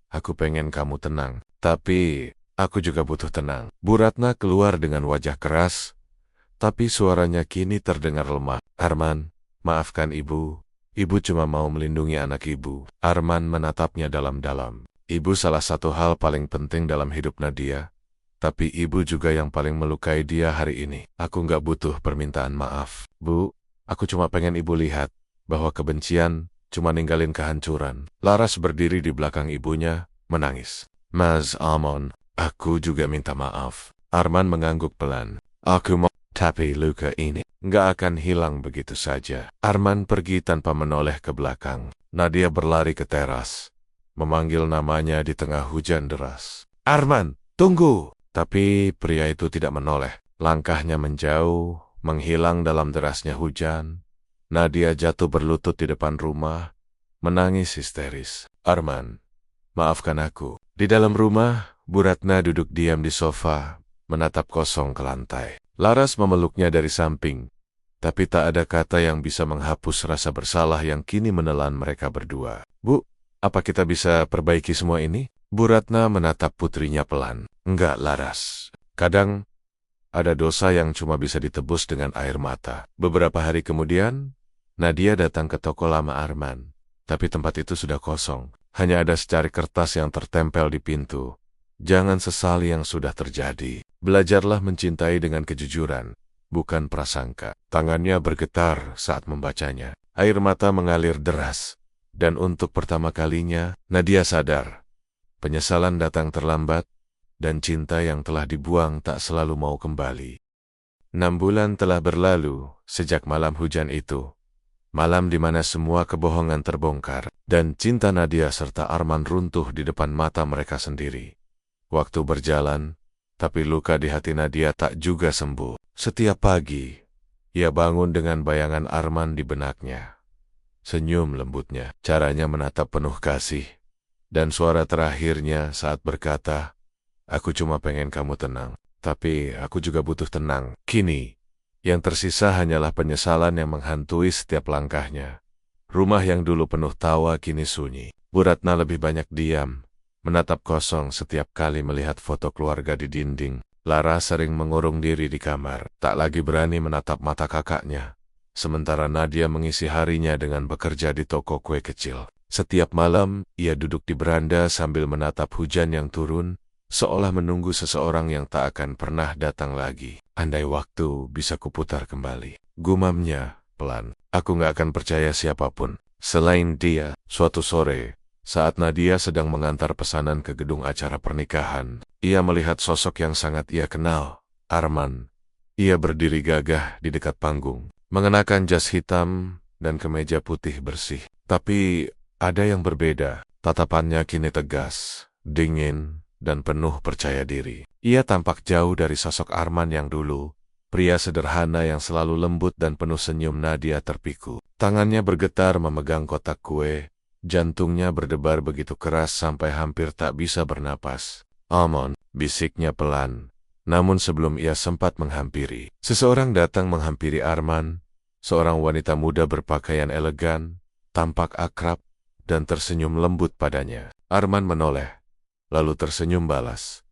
Aku pengen kamu tenang, tapi aku juga butuh tenang. Bu Ratna keluar dengan wajah keras, tapi suaranya kini terdengar lemah. Arman, maafkan ibu. Ibu cuma mau melindungi anak ibu. Arman menatapnya dalam-dalam. Ibu salah satu hal paling penting dalam hidup Nadia, tapi ibu juga yang paling melukai dia hari ini. Aku nggak butuh permintaan maaf. Bu, aku cuma pengen ibu lihat bahwa kebencian cuma ninggalin kehancuran. Laras berdiri di belakang ibunya, menangis. Mas Amon, aku juga minta maaf. Arman mengangguk pelan. Aku mau, tapi luka ini nggak akan hilang begitu saja. Arman pergi tanpa menoleh ke belakang. Nadia berlari ke teras, memanggil namanya di tengah hujan deras. Arman, tunggu! Tapi pria itu tidak menoleh. Langkahnya menjauh, menghilang dalam derasnya hujan. Nadia jatuh berlutut di depan rumah, menangis histeris. Arman, maafkan aku. Di dalam rumah, Bu Ratna duduk diam di sofa, menatap kosong ke lantai. Laras memeluknya dari samping, tapi tak ada kata yang bisa menghapus rasa bersalah yang kini menelan mereka berdua. Bu, apa kita bisa perbaiki semua ini? Bu Ratna menatap putrinya pelan. Enggak, Laras. Kadang ada dosa yang cuma bisa ditebus dengan air mata. Beberapa hari kemudian, Nadia datang ke toko lama Arman. Tapi tempat itu sudah kosong. Hanya ada secari kertas yang tertempel di pintu. Jangan sesali yang sudah terjadi. Belajarlah mencintai dengan kejujuran, bukan prasangka. Tangannya bergetar saat membacanya. Air mata mengalir deras. Dan untuk pertama kalinya, Nadia sadar. Penyesalan datang terlambat, dan cinta yang telah dibuang tak selalu mau kembali. 6 bulan telah berlalu sejak malam hujan itu. Malam di mana semua kebohongan terbongkar, dan cinta Nadia serta Arman runtuh di depan mata mereka sendiri. Waktu berjalan, tapi luka di hati Nadia tak juga sembuh. Setiap pagi, ia bangun dengan bayangan Arman di benaknya. Senyum lembutnya, caranya menatap penuh kasih, dan suara terakhirnya saat berkata, aku cuma pengen kamu tenang, tapi aku juga butuh tenang. Kini, yang tersisa hanyalah penyesalan yang menghantui setiap langkahnya. Rumah yang dulu penuh tawa kini sunyi. Bu Ratna lebih banyak diam, menatap kosong setiap kali melihat foto keluarga di dinding. Lara sering mengurung diri di kamar, tak lagi berani menatap mata kakaknya. Sementara Nadia mengisi harinya dengan bekerja di toko kue kecil. Setiap malam, ia duduk di beranda sambil menatap hujan yang turun, seolah menunggu seseorang yang tak akan pernah datang lagi. Andai waktu bisa kuputar kembali. Gumamnya, pelan. Aku gak akan percaya siapapun selain dia. Suatu sore, saat Nadia sedang mengantar pesanan ke gedung acara pernikahan, ia melihat sosok yang sangat ia kenal, Arman. Ia berdiri gagah di dekat panggung, mengenakan jas hitam dan kemeja putih bersih. Tapi ada yang berbeda. Tatapannya kini tegas, dingin, dan penuh percaya diri. Ia tampak jauh dari sosok Arman yang dulu, pria sederhana yang selalu lembut dan penuh senyum. Nadia terpiku. Tangannya bergetar memegang kotak kue, jantungnya berdebar begitu keras sampai hampir tak bisa bernapas. Amon, bisiknya pelan. Namun sebelum ia sempat menghampiri, seseorang datang menghampiri Arman, seorang wanita muda berpakaian elegan, tampak akrab, dan tersenyum lembut padanya. Arman menoleh, lalu tersenyum balas.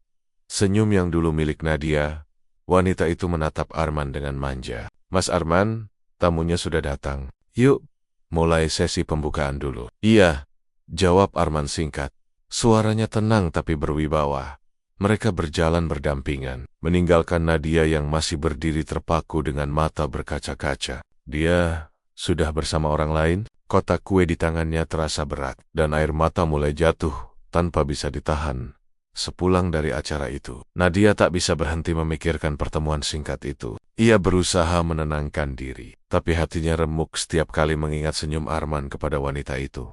Senyum yang dulu milik Nadia. Wanita itu menatap Arman dengan manja. Mas Arman, tamunya sudah datang. Yuk, mulai sesi pembukaan dulu. Iya, jawab Arman singkat. Suaranya tenang tapi berwibawa. Mereka berjalan berdampingan, meninggalkan Nadia yang masih berdiri terpaku dengan mata berkaca-kaca. Dia sudah bersama orang lain. Kotak kue di tangannya terasa berat, dan air mata mulai jatuh tanpa bisa ditahan. Sepulang dari acara itu, Nadia tak bisa berhenti memikirkan pertemuan singkat itu. Ia berusaha menenangkan diri, tapi hatinya remuk setiap kali mengingat senyum Arman kepada wanita itu.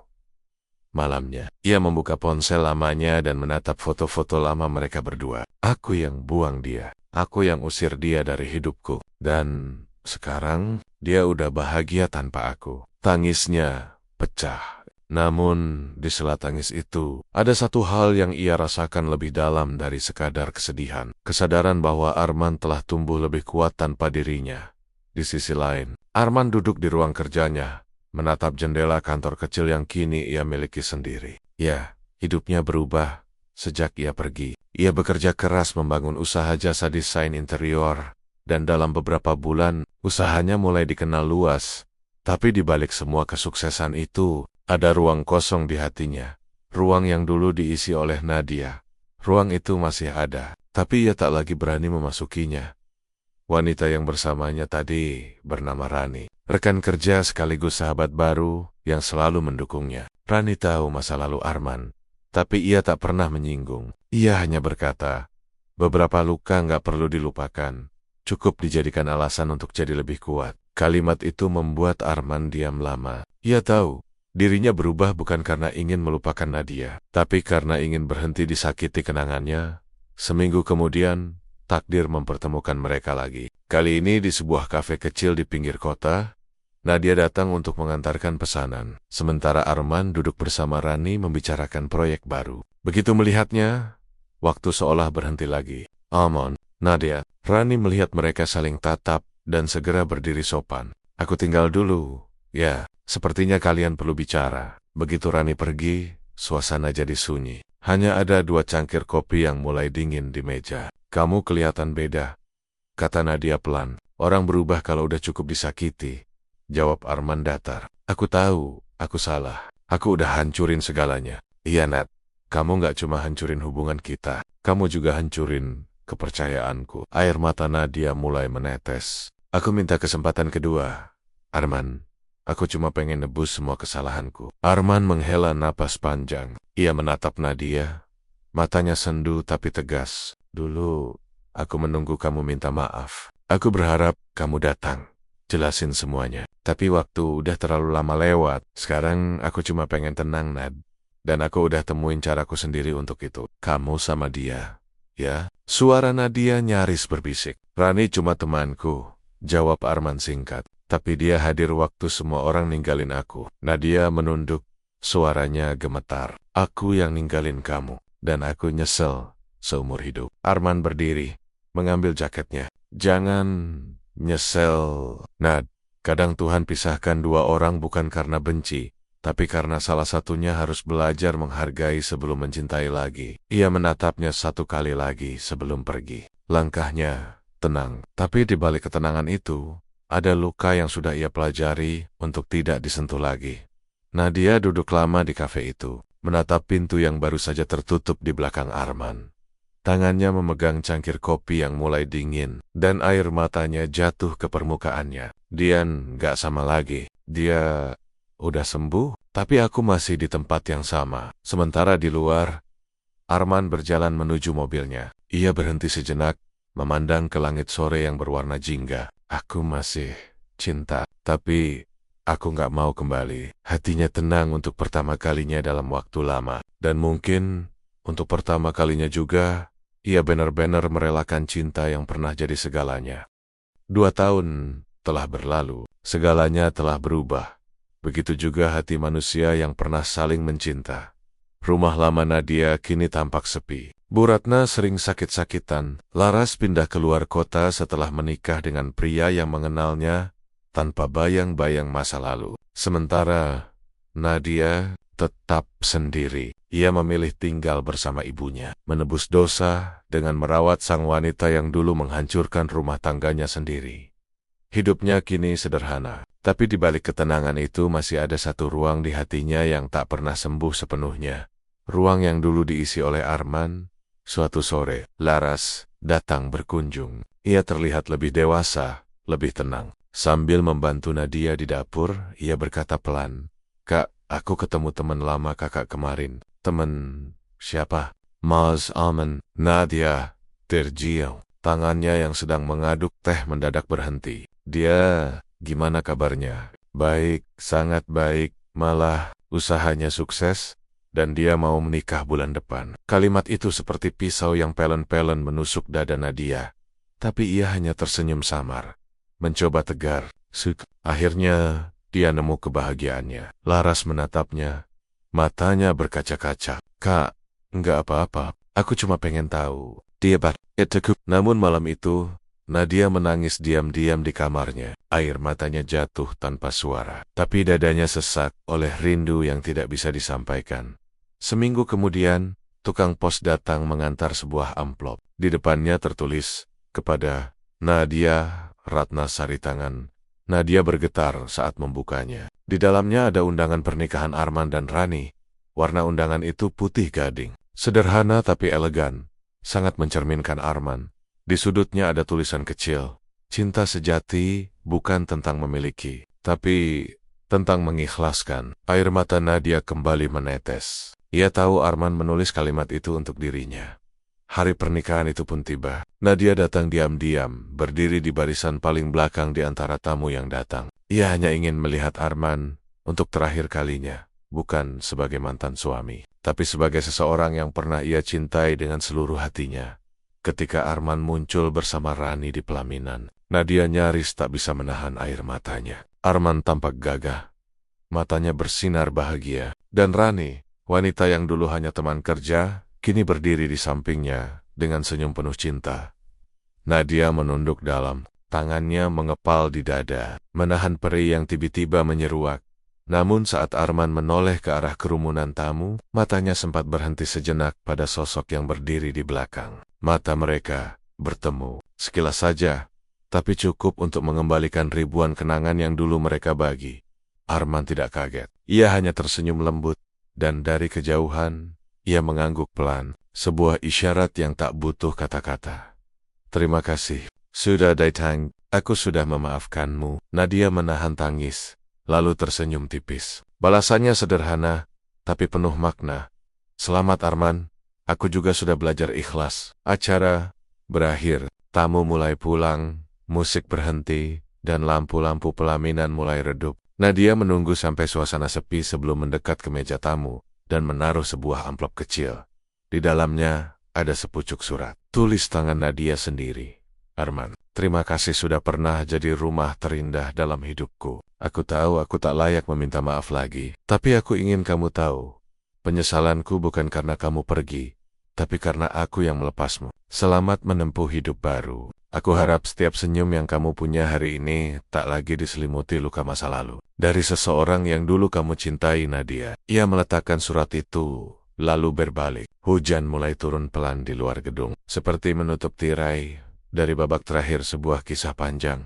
Malamnya, ia membuka ponsel lamanya dan menatap foto-foto lama mereka berdua. Aku yang buang dia, aku yang usir dia dari hidupku. Dan sekarang, dia udah bahagia tanpa aku. Tangisnya pecah. Namun, di sela tangis itu, ada satu hal yang ia rasakan lebih dalam dari sekadar kesedihan. Kesadaran bahwa Arman telah tumbuh lebih kuat tanpa dirinya. Di sisi lain, Arman duduk di ruang kerjanya, menatap jendela kantor kecil yang kini ia miliki sendiri. Ya, hidupnya berubah sejak ia pergi. Ia bekerja keras membangun usaha jasa desain interior, dan dalam beberapa bulan, usahanya mulai dikenal luas. Tapi di balik semua kesuksesan itu, ada ruang kosong di hatinya. Ruang yang dulu diisi oleh Nadia. Ruang itu masih ada, tapi ia tak lagi berani memasukinya. Wanita yang bersamanya tadi bernama Rani. Rekan kerja sekaligus sahabat baru yang selalu mendukungnya. Rani tahu masa lalu Arman, tapi ia tak pernah menyinggung. Ia hanya berkata, beberapa luka nggak perlu dilupakan. Cukup dijadikan alasan untuk jadi lebih kuat. Kalimat itu membuat Arman diam lama. Ia tahu, dirinya berubah bukan karena ingin melupakan Nadia, tapi karena ingin berhenti disakiti kenangannya. Seminggu kemudian, takdir mempertemukan mereka lagi. Kali ini di sebuah kafe kecil di pinggir kota, Nadia datang untuk mengantarkan pesanan. Sementara Arman duduk bersama Rani membicarakan proyek baru. Begitu melihatnya, waktu seolah berhenti lagi. Arman, Nadia, Rani melihat mereka saling tatap dan segera berdiri sopan. Aku tinggal dulu. Ya, sepertinya kalian perlu bicara. Begitu Rani pergi, suasana jadi sunyi. Hanya ada 2 cangkir kopi yang mulai dingin di meja. Kamu kelihatan beda, kata Nadia pelan. Orang berubah kalau udah cukup disakiti, jawab Arman datar. Aku tahu, aku salah. Aku udah hancurin segalanya. Iya Nat, kamu gak cuma hancurin hubungan kita, kamu juga hancurin kepercayaanku. Air mata Nadia mulai menetes. Aku minta kesempatan kedua. Arman, aku cuma pengen nebus semua kesalahanku. Arman menghela napas panjang. Ia menatap Nadia. Matanya sendu tapi tegas. Dulu, aku menunggu kamu minta maaf. Aku berharap kamu datang. Jelasin semuanya. Tapi waktu udah terlalu lama lewat. Sekarang aku cuma pengen tenang, Nad. Dan aku udah temuin caraku sendiri untuk itu. Kamu sama dia. Ya? Suara Nadia nyaris berbisik. Rani cuma temanku, jawab Arman singkat. Tapi dia hadir waktu semua orang ninggalin aku. Nadia menunduk. Suaranya gemetar. Aku yang ninggalin kamu. Dan aku nyesel seumur hidup. Arman berdiri, mengambil jaketnya. Jangan nyesel, Nad. Kadang Tuhan pisahkan 2 orang bukan karena benci, tapi karena salah satunya harus belajar menghargai sebelum mencintai lagi. Ia menatapnya 1 kali lagi sebelum pergi. Langkahnya tenang, tapi di balik ketenangan itu, ada luka yang sudah ia pelajari untuk tidak disentuh lagi. Nadia duduk lama di kafe itu, menatap pintu yang baru saja tertutup di belakang Arman. Tangannya memegang cangkir kopi yang mulai dingin, dan air matanya jatuh ke permukaannya. Dian gak sama lagi. Dia udah sembuh, tapi aku masih di tempat yang sama. Sementara di luar, Arman berjalan menuju mobilnya. Ia berhenti sejenak, memandang ke langit sore yang berwarna jingga. Aku masih cinta, tapi aku gak mau kembali. Hatinya tenang untuk pertama kalinya dalam waktu lama. Dan mungkin untuk pertama kalinya juga, ia benar-benar merelakan cinta yang pernah jadi segalanya. 2 tahun telah berlalu, segalanya telah berubah. Begitu juga hati manusia yang pernah saling mencinta. Rumah lama Nadia kini tampak sepi. Bu Ratna sering sakit-sakitan. Laras pindah keluar kota setelah menikah dengan pria yang mengenalnya tanpa bayang-bayang masa lalu. Sementara Nadia tetap sendiri. Ia memilih tinggal bersama ibunya, menebus dosa dengan merawat sang wanita yang dulu menghancurkan rumah tangganya sendiri. Hidupnya kini sederhana, tapi di balik ketenangan itu masih ada satu ruang di hatinya yang tak pernah sembuh sepenuhnya. Ruang yang dulu diisi oleh Arman. Suatu sore, Laras datang berkunjung. Ia terlihat lebih dewasa, lebih tenang. Sambil membantu Nadia di dapur, ia berkata pelan, "Kak, aku ketemu teman lama kakak kemarin." "Teman siapa?" Mas Aman, Nadia, terdiam. Tangannya yang sedang mengaduk teh mendadak berhenti. Dia, gimana kabarnya? Baik, sangat baik, malah usahanya sukses, dan dia mau menikah bulan depan. Kalimat itu seperti pisau yang pelen-pelen menusuk dada Nadia. Tapi ia hanya tersenyum samar, mencoba tegar. Akhirnya, dia nemu kebahagiaannya. Laras menatapnya, matanya berkaca-kaca. Kak, enggak apa-apa, aku cuma pengen tahu. Dia itu. Namun malam itu, Nadia menangis diam-diam di kamarnya. Air matanya jatuh tanpa suara. Tapi dadanya sesak oleh rindu yang tidak bisa disampaikan. Seminggu kemudian, tukang pos datang mengantar sebuah amplop. Di depannya tertulis, kepada Nadia Ratna Saritangan. Nadia bergetar saat membukanya. Di dalamnya ada undangan pernikahan Arman dan Rani. Warna undangan itu putih gading. Sederhana tapi elegan. Sangat mencerminkan Arman. Di sudutnya ada tulisan kecil. Cinta sejati bukan tentang memiliki, tapi tentang mengikhlaskan. Air mata Nadia kembali menetes. Ia tahu Arman menulis kalimat itu untuk dirinya. Hari pernikahan itu pun tiba. Nadia datang diam-diam, berdiri di barisan paling belakang di antara tamu yang datang. Ia hanya ingin melihat Arman untuk terakhir kalinya, bukan sebagai mantan suami, tapi sebagai seseorang yang pernah ia cintai dengan seluruh hatinya. Ketika Arman muncul bersama Rani di pelaminan, Nadia nyaris tak bisa menahan air matanya. Arman tampak gagah, matanya bersinar bahagia, dan Rani, wanita yang dulu hanya teman kerja, kini berdiri di sampingnya dengan senyum penuh cinta. Nadia menunduk dalam, tangannya mengepal di dada, menahan perih yang tiba-tiba menyeruak. Namun saat Arman menoleh ke arah kerumunan tamu, matanya sempat berhenti sejenak pada sosok yang berdiri di belakang. Mata mereka bertemu, sekilas saja, tapi cukup untuk mengembalikan ribuan kenangan yang dulu mereka bagi. Arman tidak kaget, ia hanya tersenyum lembut, dan dari kejauhan, ia mengangguk pelan, sebuah isyarat yang tak butuh kata-kata. Terima kasih, sudah datang, aku sudah memaafkanmu. Nadia menahan tangis, lalu tersenyum tipis. Balasannya sederhana, tapi penuh makna. Selamat Arman, aku juga sudah belajar ikhlas. Acara berakhir, tamu mulai pulang, musik berhenti, dan lampu-lampu pelaminan mulai redup. Nadia menunggu sampai suasana sepi sebelum mendekat ke meja tamu, dan menaruh sebuah amplop kecil. Di dalamnya ada sepucuk surat. Tulis tangan Nadia sendiri. Arman, terima kasih sudah pernah jadi rumah terindah dalam hidupku. Aku tahu aku tak layak meminta maaf lagi, tapi aku ingin kamu tahu. Penyesalanku bukan karena kamu pergi, tapi karena aku yang melepasmu. Selamat menempuh hidup baru. Aku harap setiap senyum yang kamu punya hari ini tak lagi diselimuti luka masa lalu. Dari seseorang yang dulu kamu cintai, Nadia. Ia meletakkan surat itu, lalu berbalik. Hujan mulai turun pelan di luar gedung, seperti menutup tirai dari babak terakhir sebuah kisah panjang.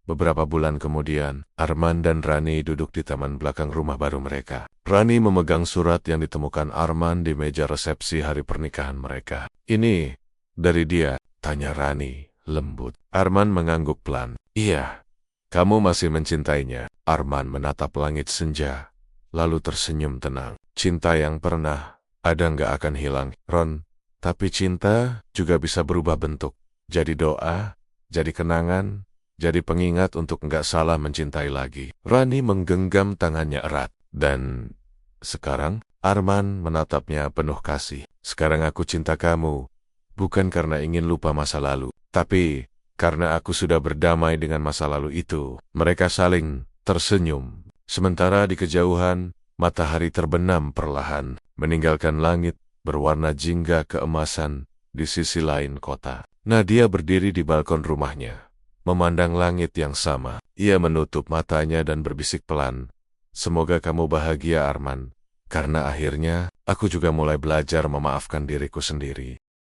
Beberapa bulan kemudian, Arman dan Rani duduk di taman belakang rumah baru mereka. Rani memegang surat yang ditemukan Arman di meja resepsi hari pernikahan mereka. Ini dari dia, tanya Rani, lembut. Arman mengangguk pelan. Iya, kamu masih mencintainya. Arman menatap langit senja, lalu tersenyum tenang. Cinta yang pernah ada nggak akan hilang, Ron. Tapi cinta juga bisa berubah bentuk. Jadi doa, jadi kenangan, jadi pengingat untuk nggak salah mencintai lagi. Rani menggenggam tangannya erat. Dan sekarang, Arman menatapnya penuh kasih. Sekarang aku cinta kamu, bukan karena ingin lupa masa lalu, tapi karena aku sudah berdamai dengan masa lalu itu. Mereka saling tersenyum. Sementara di kejauhan, matahari terbenam perlahan, meninggalkan langit berwarna jingga keemasan di sisi lain kota. Nadia berdiri di balkon rumahnya, memandang langit yang sama. Ia menutup matanya dan berbisik pelan, semoga kamu bahagia Arman, karena akhirnya aku juga mulai belajar memaafkan diriku sendiri.